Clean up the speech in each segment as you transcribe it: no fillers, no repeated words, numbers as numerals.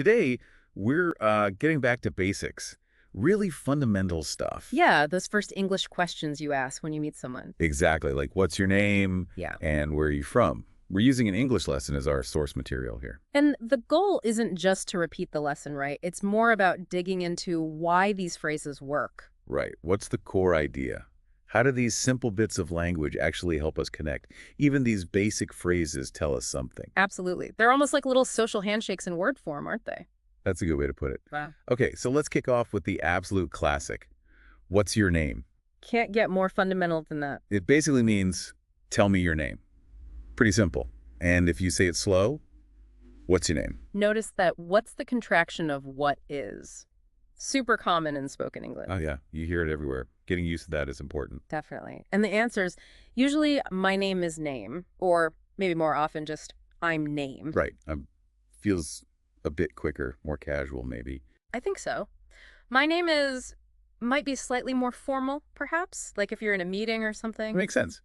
today, we're getting back to basics, really fundamental stuff. Yeah, those first English questions you ask when you meet someone. Exactly, like what's your name Yeah. and where are you from? We're using an English lesson as our source material here. And the goal isn't just to repeat the lesson, right? It's more about digging into why these phrases work. Right. What's the core idea? How do these simple bits of language actually help us connect? Even these basic phrases tell us something. Absolutely. They're almost like little social handshakes in word form, aren't they? That's a good way to put it. Wow. Okay, so let's kick off with the absolute classic. What's your name? Can't get more fundamental than that. It basically means, tell me your name. Pretty simple. And if you say it slow, what's your name? Notice that what's the contraction of what is? Super common in spoken English. Oh yeah, you hear it everywhere. Getting used to that is important. Definitely. And the answer's usually my name is name, or maybe more often just I'm name. Right. Feels a bit quicker, more casual maybe. I think so. My name is might be slightly more formal, perhaps, like if you're in a meeting or That something. makes sense.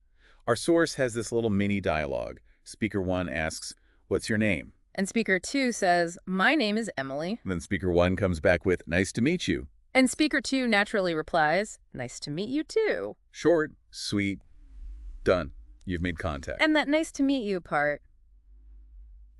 Our source has this little mini dialogue. Speaker 1 asks, what's your name? And speaker 2 says, my name is Emily. And then speaker 1 comes back with, nice to meet you. And speaker 2 naturally replies, nice to meet you too. Short, sweet, done. You've made contact. And that nice to meet you part,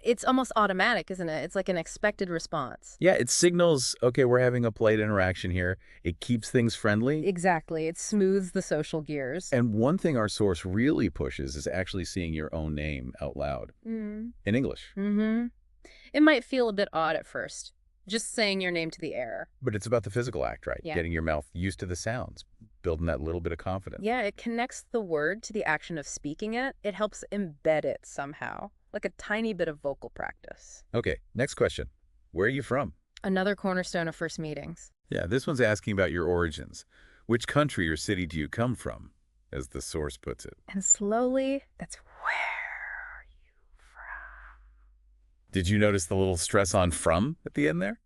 it's almost automatic, isn't it? It's like an expected response. Yeah, it signals, okay, we're having a polite interaction here. It keeps things friendly. Exactly. It smooths the social gears. And one thing our source really pushes is actually seeing your own name out loud in English. Mm-hmm. It might feel a bit odd at first, just saying your name to the air. But it's about the physical act, right? Yeah. Getting your mouth used to the sounds, building that little bit of confidence. Yeah, it connects the word to the action of speaking it. It helps embed it somehow, like a tiny bit of vocal practice. Okay, next question. Where are you from? Another cornerstone of first meetings. Yeah, this one's asking about your origins. Which country or city do you come from, as the source puts it? And slowly, that's where are you from? Did you notice the little stress on from at the end there?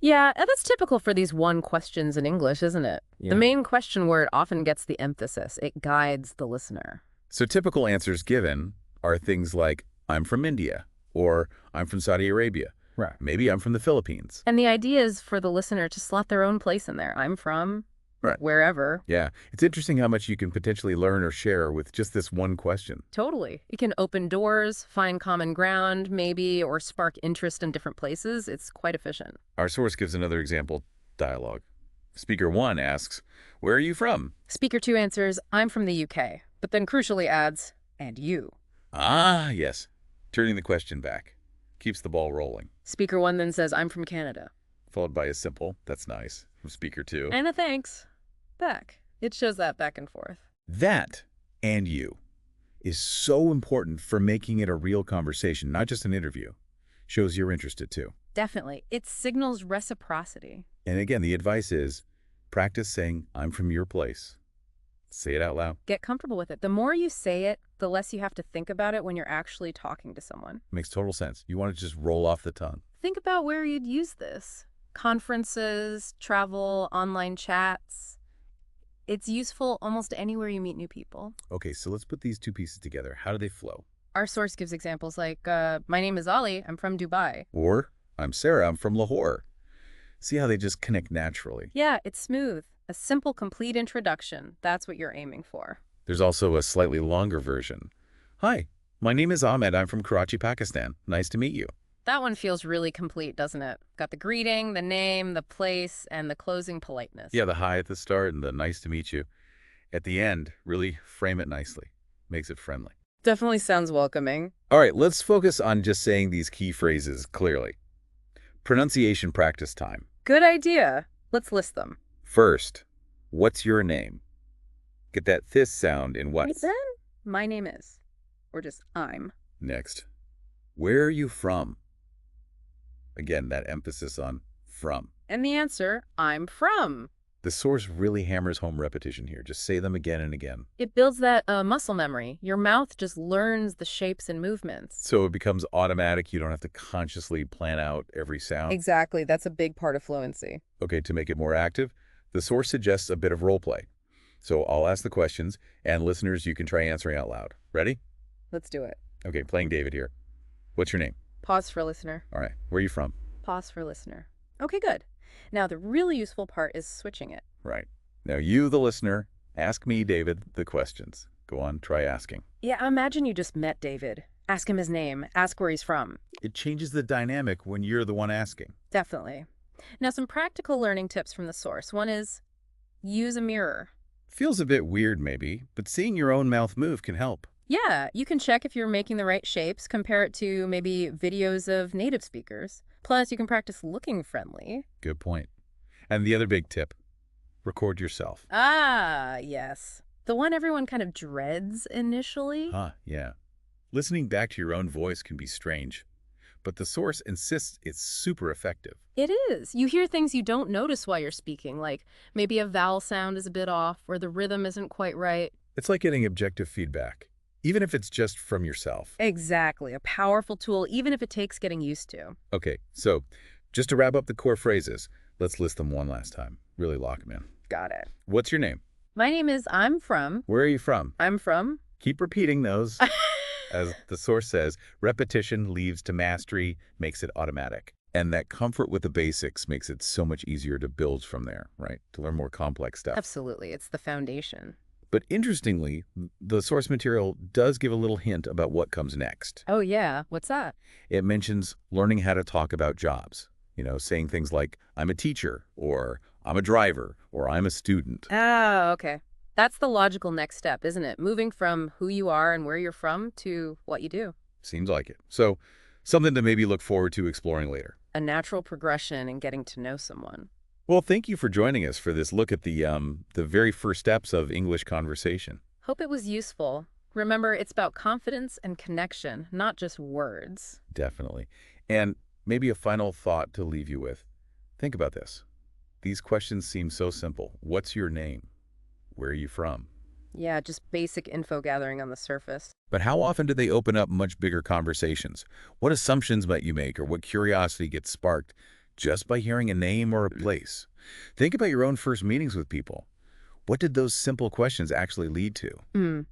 Yeah, and that's typical for these one questions in English, isn't it? Yeah. The main question word often gets the emphasis. It guides the listener. So typical answers given are things like, I'm from India, or I'm from Saudi Arabia. Right. Maybe I'm from the Philippines. And the idea is for the listener to slot their own place in there. I'm from Right. wherever. Yeah, it's interesting how much you can potentially learn or share with just this one question. Totally. It can open doors, find common ground, maybe, or spark interest in different places. It's quite efficient. Our source gives another example dialogue. Speaker 1 asks, where are you from? Speaker 2 answers, I'm from the UK, but then crucially adds, and you. Ah, yes. Turning the question back. Keeps the ball rolling. Speaker 1 then says, I'm from Canada. Followed by a simple, that's nice, from speaker 2. And a thanks. Back. It shows that back and forth. That, and you, is so important for making it a real conversation, not just an interview. Shows you're interested too. Definitely. It signals reciprocity. And again, the advice is, practice saying, I'm from your place. Say it out loud. Get comfortable with it. The more you say it, the less you have to think about it when you're actually talking to someone. Makes total sense. You want to just roll off the tongue. Think about where you'd use this. Conferences, travel, online chats. It's useful almost anywhere you meet new people. Okay, so let's put these two pieces together. How do they flow? Our source gives examples like, my name is Ali, I'm from Dubai. Or, I'm Sarah, I'm from Lahore. See how they just connect naturally. Yeah, it's smooth. A simple, complete introduction. That's what you're aiming for. There's also a slightly longer version. Hi, my name is Ahmed. I'm from Karachi, Pakistan. Nice to meet you. That one feels really complete, doesn't it? Got the greeting, the name, the place, and the closing politeness. Yeah, the hi at the start and the nice to meet you. At the end, really frame it nicely. Makes it friendly. Definitely sounds welcoming. All right, let's focus on just saying these key phrases clearly. Pronunciation practice time. Good idea. Let's list them. First, what's your name? Get that this sound in what? Then, my name is. Or just I'm. Next, where are you from? Again, that emphasis on from. And the answer, I'm from. The source really hammers home repetition here. Just say them again and again. It builds that muscle memory. Your mouth just learns the shapes and movements. So it becomes automatic. You don't have to consciously plan out every sound. Exactly. That's a big part of fluency. Okay, to make it more active, the source suggests a bit of role play. So I'll ask the questions, and listeners, you can try answering out loud. Ready? Let's do it. Okay, playing David here. What's your name? Pause for listener. All right, where are you from? Pause for listener. Okay, good. Now, the really useful part is switching it. Right. Now you, the listener, ask me, David, the questions. Go on, try asking. Yeah, imagine you just met David. Ask him his name. Ask where he's from. It changes the dynamic when you're the one asking. Definitely. Now, some practical learning tips from the source. One is use a mirror. Feels a bit weird maybe, but seeing your own mouth move can help. Yeah, you can check if you're making the right shapes, compare it to maybe videos of native speakers. Plus, you can practice looking friendly. Good point. And the other big tip, record yourself. Ah, yes. The one everyone kind of dreads initially. Huh, yeah. Listening back to your own voice can be strange, but the source insists it's super effective. It is. You hear things you don't notice while you're speaking, like maybe a vowel sound is a bit off or the rhythm isn't quite right. It's like getting objective feedback, even if it's just from yourself. Exactly. A powerful tool, even if it takes getting used to. Okay, so just to wrap up the core phrases, let's list them one last time. Really lock them in. Got it. What's your name? My name is I'm from. Where are you from? I'm from. Keep repeating those. As the source says, repetition leads to mastery, makes it automatic. And that comfort with the basics makes it so much easier to build from there, right? To learn more complex stuff. Absolutely. It's the foundation. But interestingly, the source material does give a little hint about what comes next. Oh, yeah. What's that? It mentions learning how to talk about jobs. Saying things like, I'm a teacher, or I'm a driver, or I'm a student. Oh, okay. That's the logical next step, isn't it? Moving from who you are and where you're from to what you do. Seems like it. So, something to maybe look forward to exploring later. A natural progression in getting to know someone. Well, thank you for joining us for this look at the very first steps of English conversation. Hope it was useful. Remember, it's about confidence and connection, not just words. Definitely. And maybe a final thought to leave you with. Think about this. These questions seem so simple. What's your name? Where are you from? Yeah, just basic info gathering on the surface. But how often do they open up much bigger conversations? What assumptions might you make, or what curiosity gets sparked just by hearing a name or a place? Think about your own first meetings with people. What did those simple questions actually lead to?